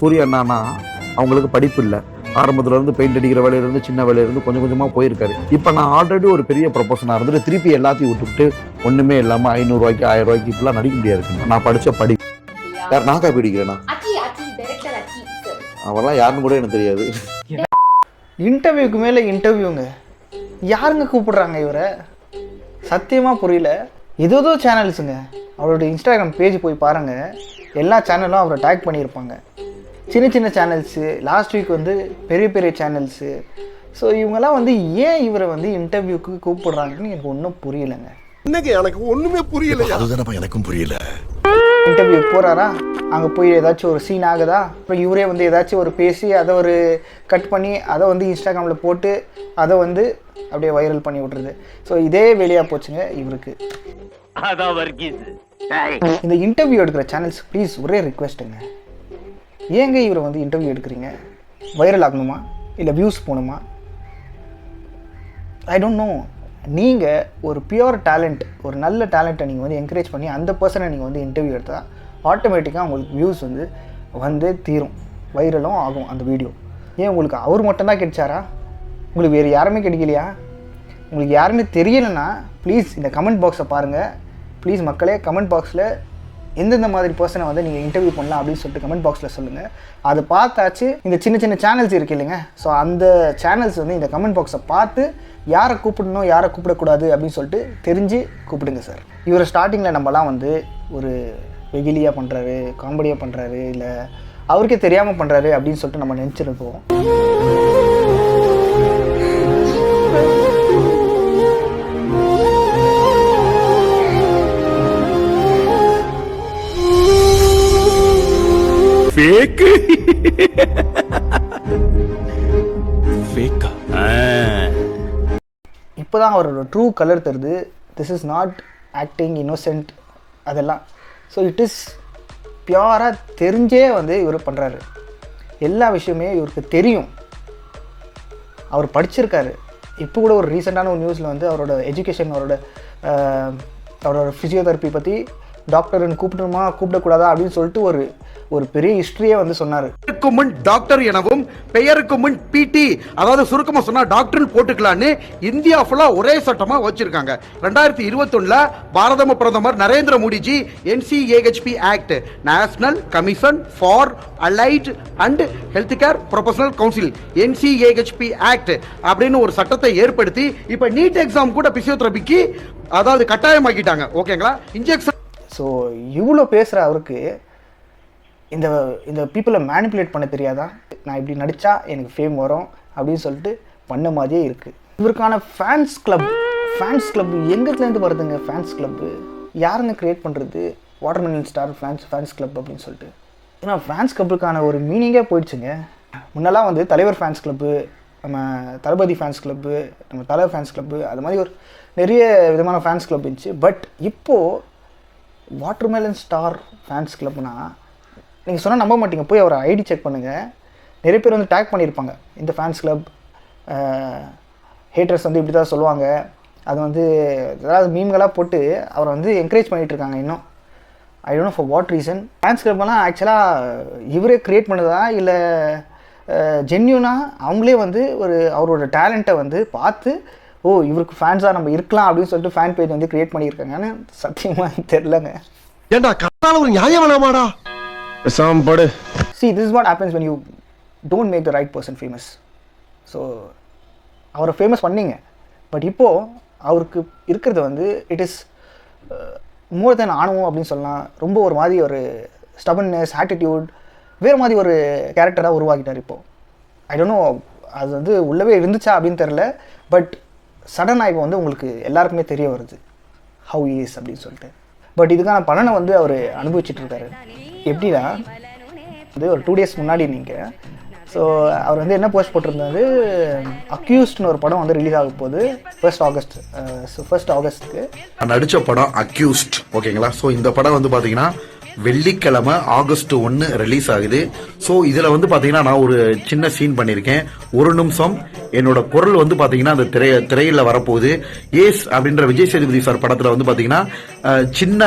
சூர்யா அண்ணானா அவங்களுக்கு படிப்பு இல்லை, ஆரம்பத்துல இருந்து பெயிண்ட் அடிக்கிற வேலையிலிருந்து சின்ன வேலையிலிருந்து கொஞ்சம் கொஞ்சமா போயிருக்காரு. இப்போ நான் ஆல்ரெடி ஒரு பெரிய ப்ரொபோஷனாக இருந்துட்டு திருப்பி எல்லாத்தையும் விட்டுவிட்டு ஒண்ணுமே இல்லாம 500 ரூபாய்க்கு 1000 ரூபாய்க்கு இப்பெல்லாம் நடிக்க முடியாது. நான் படிச்ச படி யார் நான் காப்பி அடிக்கிறேன்னா அவெல்லாம் யாருன்னு கூட எனக்கு தெரியாது. இன்டர்வியூக்கு மேலே இன்டர்வியூங்க, யாருங்க கூப்பிடுறாங்க இவரை? சத்தியமாக புரியல. ஏதோ சேனல்ஸுங்க, அவரோட இன்ஸ்டாகிராம் பேஜ் போய் பாருங்கள், எல்லா சேனலும் அவரை டேக் பண்ணியிருப்பாங்க. சின்ன சின்ன சேனல்ஸு, லாஸ்ட் வீக் வந்து பெரிய பெரிய சேனல்ஸு. ஸோ இவங்கெல்லாம் வந்து ஏன் இவரை வந்து இன்டர்வியூக்கு கூப்பிடுறாங்கன்னு எனக்கு ஒன்றும் புரியலைங்க. இன்னைக்கு எனக்கு ஒன்றுமே புரியல. அதுதானப்பா எனக்கும் புரியல. இன்டர்வியூ போகிறாரா, அங்கே போய் ஏதாச்சும் ஒரு சீன் ஆகுதா, அப்புறம் இவரே வந்து ஏதாச்சும் ஒரு பேசி அதை ஒரு கட் பண்ணி அதை வந்து இன்ஸ்டாகிராமில் போட்டு அதை வந்து அப்படியே வைரல் பண்ணி விட்ருது. ஸோ இதே வேலையாக போச்சுங்க இவருக்கு. இந்த இன்டர்வியூ எடுக்கிற சேனல்ஸ் ப்ளீஸ் ஒரே ரிக்வெஸ்ட்டுங்க, ஏங்க இவரை வந்து இன்டர்வியூ எடுக்கிறீங்க? வைரல் ஆகணுமா இல்லை வியூஸ் போகணுமா? ஐ டோன்ட் நோ. நீங்கள் ஒரு பியூர் டேலண்ட், ஒரு நல்ல டேலண்ட்டை நீங்கள் வந்து என்கரேஜ் பண்ணி அந்த பர்சனை நீங்கள் வந்து இன்டர்வியூ எடுத்தால் ஆட்டோமேட்டிக்காக உங்களுக்கு வியூஸ் வந்து தீரும், வைரலும் ஆகும் அந்த வீடியோ. ஏன் உங்களுக்கு அவர் மட்டும்தான் கிடைச்சாரா? உங்களுக்கு வேறு யாருமே கிடைக்கலையா? உங்களுக்கு யாருன்னு தெரியலைன்னா ப்ளீஸ் இந்த கமெண்ட் பாக்ஸை பாருங்கள். ப்ளீஸ் மக்களே, கமெண்ட் பாக்ஸில் எந்தெந்த மாதிரி பர்சனை வந்து நீங்கள் இன்டர்வியூ பண்ணலாம் அப்படின்னு சொல்லிட்டு கமெண்ட் பாக்ஸில் சொல்லுங்கள். அதை பார்த்தாச்சு இந்த சின்ன சின்ன சேனல்ஸ் இருக்குது இல்லைங்க, ஸோ அந்த சேனல்ஸ் வந்து இந்த கமெண்ட் பாக்ஸை பார்த்து யாரை கூப்பிடணும் யாரை கூப்பிடக்கூடாது அப்படின்னு சொல்லிட்டு தெரிஞ்சு கூப்பிடுங்க சார். இவரை ஸ்டார்டிங்கில் நம்மலாம் வந்து ஒரு வெகிலியாக பண்ணுறாரு, காமெடியாக பண்ணுறாரு, இல்லை அவருக்கே தெரியாமல் பண்ணுறாரு அப்படின்னு சொல்லிட்டு நம்ம நினச்சிருப்போம். இப்போதான் அவரோட ட்ரூ கலர் தருது. This is not acting innocent அதெல்லாம். ஸோ இட் இஸ் பியூராக தெரிஞ்சே வந்து இவர் பண்ணுறாரு. எல்லா விஷயமே இவருக்கு தெரியும், அவர் படிச்சிருக்காரு. இப்போ கூட ஒரு ரீசெண்டான ஒரு நியூஸில் வந்து அவரோட எஜுகேஷன், அவரோட ஃபிசியோதெரப்பி பற்றி டாக்டர்னு கூப்பிடணுமா கூப்பிடக்கூடாதா அப்படின்னு சொல்லிட்டு ஒரு பெரிய ஹிஸ்டரியே வந்து சொன்னார். பெயருக்கு முன் டாக்டர் எனவும் பெயருக்கு முன் பிடி, அதாவது சுருக்கமாக சொன்னா டாக்டர்னு போட்டுக்கலான்னு இந்தியா ஃபுல்லா ஒரே சட்டமா வச்சிருக்காங்க. 2021 பாரத பிரதமர் Narendra Modiji NCAHP act, national commission for allied and health care professional council, NCAHP act அப்படின்னு ஒரு சட்டத்தை ஏற்படுத்தி இப்ப நீட் எக்ஸாம் கூட பிசியோதெரபிக்கு அதாவது கட்டாயமாக்கிட்டாங்க. ஓகேங்களா? இன்ஜெக்ஷன். ஸோ இவ்வளோ பேசுகிற அவருக்கு இந்த பீப்புளை மேனிப்புலேட் பண்ண தெரியாதா? நான் இப்படி நடித்தா எனக்கு ஃபேம் வரும் அப்படின்னு சொல்லிட்டு பண்ண மாதிரியே இருக்குது. இவருக்கான ஃபேன்ஸ் கிளப் எங்கேருந்து வருதுங்க? ஃபேன்ஸ் கிளப்பு யாருங்க க்ரியேட் பண்ணுறது? வாட்டர்மெலன் ஸ்டார் ஃபேன்ஸ் கிளப் அப்படின்னு சொல்லிட்டு. ஏன்னா ஃபேன்ஸ் கிளப்புக்கான ஒரு மீனிங்கே போயிடுச்சுங்க. முன்னெல்லாம் வந்து தலைவர் ஃபேன்ஸ் கிளப்பு, நம்ம தளபதி ஃபேன்ஸ் கிளப்பு, நம்ம தலைவர் ஃபேன்ஸ் கிளப்பு, அது மாதிரி ஒரு நிறைய விதமான ஃபேன்ஸ் கிளப் இருந்துச்சு. பட் இப்போது வாட்டர்மெலன் ஸ்டார் ஃபேன்ஸ் கிளப்னா நீங்கள் சொன்னால் நம்ப மாட்டீங்க, போய் அவர் ஐடி செக் பண்ணுங்கள். நிறைய பேர் வந்து டேக் பண்ணியிருப்பாங்க, இந்த ஃபேன்ஸ் கிளப் ஹேட்டர்ஸ் வந்து இப்படி தான் சொல்லுவாங்க, அது வந்து ஏதாவது மீம்களாக போட்டு அவரை வந்து என்கரேஜ் பண்ணிகிட்ருக்காங்க. இன்னும் I don't know for what reason. Fans கிளப்லாம் ஆக்சுவலாக இவரே க்ரியேட் பண்ணுதா இல்லை ஜென்யூனாக அவங்களே வந்து அவரோட டேலண்ட்டை வந்து பார்த்து ஓ இவருக்கு ஃபேன்ஸாக நம்ம இருக்கலாம் அப்படின்னு சொல்லிட்டு ஃபேன் பேஜ் வந்து க்ரியேட் பண்ணியிருக்காங்கன்னு சத்தியமாக தெரிலங்க. ஏண்டா கத்தால ஒரு நியாயம் வேணாமாடா? படு. See, this is what happens when you don't make the right person famous. So அவரை ஃபேமஸ் பண்ணீங்க, பட் இப்போது அவருக்கு இருக்கிறது வந்து இட் இஸ் மோர் தென் ஆணவம் அப்படின்னு சொல்லலாம். ரொம்ப ஒரு மாதிரி ஒரு ஸ்டபன்னஸ், ஆட்டிடியூட், வேறு மாதிரி ஒரு கேரக்டராக உருவாக்கிட்டார் இப்போது. ஐ டோன்ட் நோ அது வந்து உள்ளவே இருந்துச்சா அப்படின்னு தெரில, பட் சடனாக இப்போ வந்து உங்களுக்கு எல்லாருக்குமே தெரிய வருது ஹவு இஸ் அப்படின்னு சொல்லிட்டு. பட் இதுக்கான பலனை வந்து அவர் அனுபவிச்சுட்ருக்காரு. எப்படின்னா வந்து ஒரு 2 days முன்னாடி நீங்கள் ஸோ அவர் வந்து என்ன போஸ்ட் போட்டிருந்தாரு, அக்யூஸ்ட்னு ஒரு படம் வந்து ரிலீஸ் ஆக போகுது 1st August. ஸோ 1st Augustக்கு நடித்த படம் அக்யூஸ்ட். ஓகேங்களா? ஸோ இந்த படம் வந்து பார்த்தீங்கன்னா வெள்ளிக்கிழமை ஆகஸ்ட் 1 ரிலீஸ் ஆகுது. ஸோ இதில் வந்து பார்த்தீங்கன்னா நான் ஒரு சின்ன சீன் பண்ணியிருக்கேன். ஒரு நிமிஷம் என்னோட குரல் வந்து பார்த்தீங்கன்னா அந்த திரையில் வரப்போகுது. ஏஸ் அப்படின்ற விஜய் சேதுபதி சார் படத்தில் வந்து பார்த்தீங்கன்னா சின்ன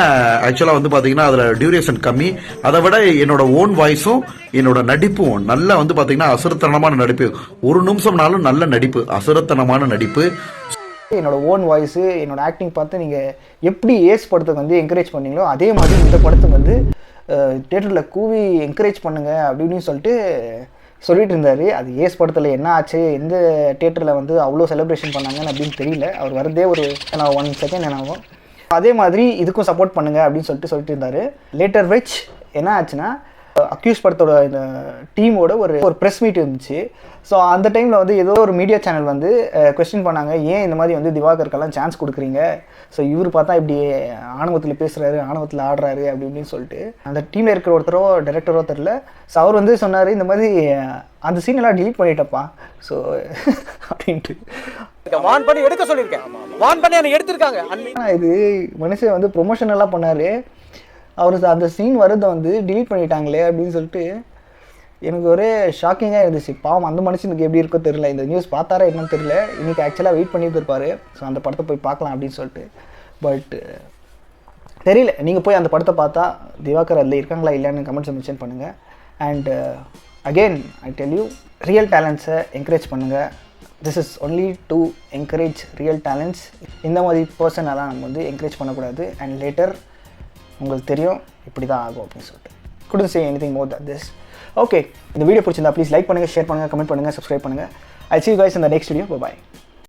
ஆக்சுவலாக வந்து பார்த்தீங்கன்னா அதில் டியூரேஷன் கம்மி. அதை விட என்னோட ஓன் வாய்ஸும் என்னோட நடிப்பும் நல்லா வந்து பார்த்தீங்கன்னா அசுரத்தனமான நடிப்பு. ஒரு நிமிஷம்னாலும் நல்ல நடிப்பு, அசுரத்தனமான நடிப்பு. என்னோட ஓன் வாய்ஸு, என்னோட ஆக்டிங் பார்த்து நீங்கள் எப்படி ஏஸ் படத்துக்கு வந்து என்கரேஜ் பண்ணீங்களோ அதே மாதிரி இந்த படத்துக்கு வந்து தேட்டரில் கூவி என்கரேஜ் பண்ணுங்க அப்படின்னு சொல்லிட்டு இருந்தார். அது ஏஸ் படத்தில் என்ன ஆச்சு, எந்த தேட்டரில் வந்து அவ்வளோ செலிப்ரேஷன் பண்ணாங்கன்னு அப்படின்னு தெரியல. அவர் வரதே ஒரு 1 செகண்ட் என்ன ஆகும். அதே மாதிரி இதுக்கும் சப்போர்ட் பண்ணுங்க அப்படின்னு சொல்லிட்டு இருந்தார். லேட்டர் வெச் என்ன ஆச்சுன்னா, அக்யூஸ் படத்தோட இந்த டீமோட ஒரு ப்ரெஸ் மீட் இருந்துச்சு. ஸோ அந்த டைமில் வந்து ஏதோ ஒரு மீடியா சேனல் வந்து கொஸ்டின் பண்ணாங்க, ஏன் இந்த மாதிரி வந்து திவாகருக்கெல்லாம் சான்ஸ் கொடுக்குறீங்க, ஸோ இவர் பார்த்தா இப்படி ஆணவத்தில் பேசுகிறாரு, ஆணவத்தில் ஆடுறாரு அப்படின்னு சொல்லிட்டு. அந்த டீமில் இருக்கிற ஒருத்தரோ டைரக்டரோ தெரில. ஸோ அவர் வந்து சொன்னார், இந்த மாதிரி அந்த சீனெல்லாம் டிலீட் பண்ணிட்டப்பா ஸோ அப்படின்ட்டு வான் பண்ணி எடுக்க சொல்லியிருக்கேன். வான் பண்ணி அதை எடுத்திருக்காங்க. இது மனுஷன் வந்து ப்ரொமோஷனெல்லாம் பண்ணார். அவர் அந்த சீன் வரதை வந்து டிலீட் பண்ணிட்டாங்களே அப்படின்னு சொல்லிட்டு எனக்கு ஒரே ஷாக்கிங்காக இருந்துச்சு. பாவம் அந்த மனுஷனுக்கு எப்படி இருக்கோ தெரியல. இந்த நியூஸ் பார்த்தாரா என்னன்னு தெரியல. இன்றைக்கி ஆக்சுவலாக வெயிட் பண்ணிட்டு இருப்பார். ஸோ அந்த படத்தை போய் பார்க்கலாம் அப்படின்னு சொல்லிட்டு. பட் தெரியல, நீங்கள் போய் அந்த படத்தை பார்த்தா திவாகர் அதில் இருக்காங்களா இல்லைன்னு கமெண்ட்ஸை மென்ஷன் பண்ணுங்கள். And again I tell you, real டேலண்ட்ஸை என்கரேஜ் பண்ணுங்கள். This is only to encourage real talents. இந்த மாதிரி பர்சனெல்லாம் நம்ம வந்து என்கரேஜ் பண்ணக்கூடாது. அண்ட் லேட்டர் உங்களுக்கு தெரியும் இப்படி தான் ஆகும் அப்படின்னு சொல்லிட்டு. couldn't say anything more than this. Okay, இந்த வீடியோ பிடிச்சிருந்தா ப்ளீஸ் லைக் பண்ணுங்கள், ஷேர் பண்ணுங்கள், கமெண்ட் பண்ணுங்கள், சப்ஸ்கிரைப் பண்ணுங்கள். I'll see you guys in the next video. Bye bye.